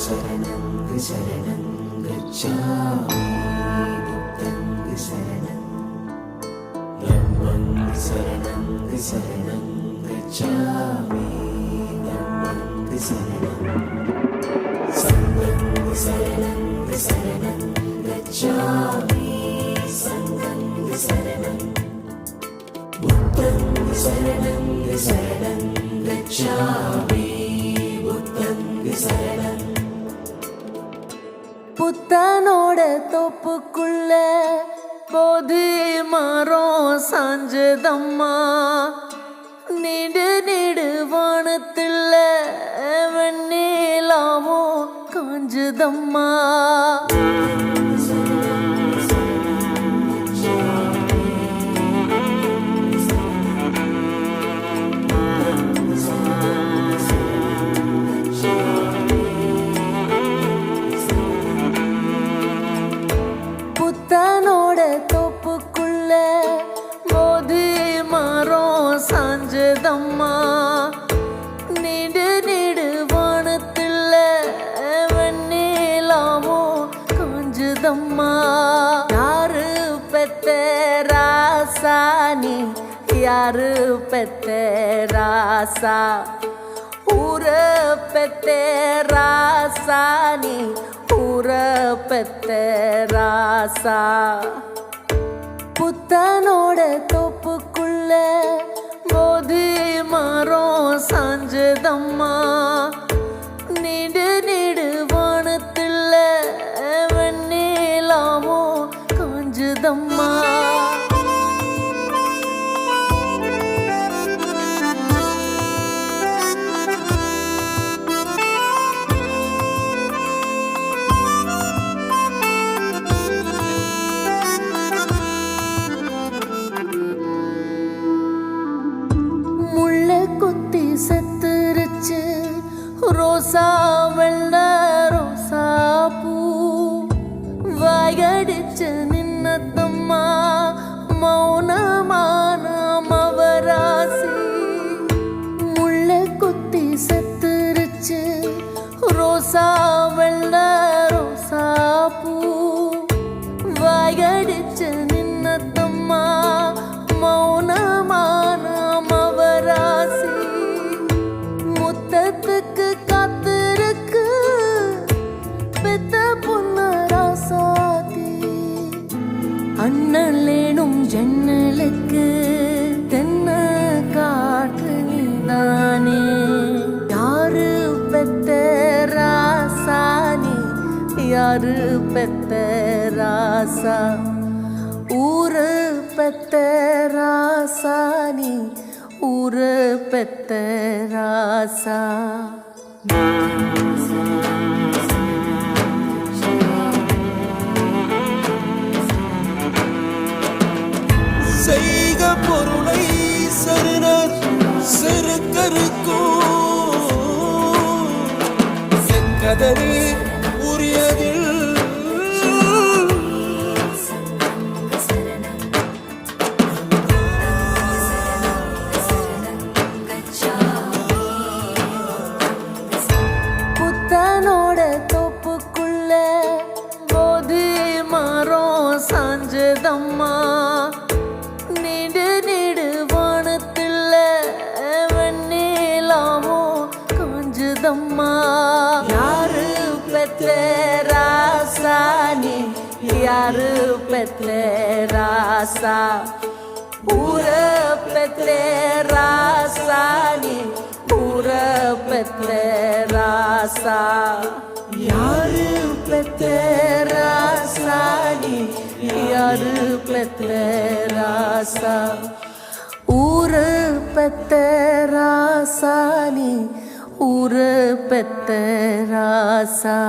शरणं गच्छामि बुद्धं शरणं धम्मं शरणं गच्छामि धम्मं शरणं संघं शरणं गच्छामि संघं शरणं बुद्धं शरणं गच्छामि बुद्धं शरणं புத்தனோட தோப்புக்குள்ள போதி மரம் சாஞ்சதம்மா நீடு நீடு வானத்தில் வெண்ணிலாமோ காஞ்சதம்மா புத்தனோட தோப்புக்குள்ள போதி மரம் சாஞ்சதம்மா நீடு நீடு வானத்தில் வெண்ணிலாமோ காஞ்சதம்மா யாரு பெத்த ராசானி யாரு பெத்த ராசா ஊர பெத்த ராசானி ஊர பெத்த ராசா புத்தனோட தோப்புக்குள்ள போதி மரம் சாஞ்சதம்மா நீடு நீடு வானத்தில் வெண்ணிலாமோ காஞ்சதம்மா குத்தி செத்துருச்சு ரோசா வெள்ள ரோசா பூ வாயடிச்சு நின்னத்தம்மா மௌனமான மவராசி முள்ள குத்தி செத்துருச்சு ரோசா வெள்ள ரோசா பூ வாயடிச்சு நின்னத்தம்மா மௌனமான மவராசி முத்தத்துக்கு காத்திருக்கு பெத்த பொண்ணு ராசாதி அண்ணலேனும் ஜன்னலுக்கு தென்ன காற்று நீதானே யாரு பெத்த ராசானி யாரு பெத்த ராசா ஊரு பெத்த ராசானி ஊரு பெத்த ராசா செய்க பொருளை சரணர் செருக்கருக்கும் செங்கதறி உரியதில் புத்தனோட தோப்புக்குள்ள போதி மரம் சாஞ்சதம்மா நீடு நீடு வானத்தில் வெண்ணிலாமோ காஞ்சதம்மா யாரு பெத்த ராசானி யாரு பெத்த ராசா ஊர பெத்த ராசானி ஊர பெத்த ராசா யாரு பெத்த ராசானி யாரு பெத்த ராசா ஊர பெத்த ராசானி ஊர பெத்த ராசா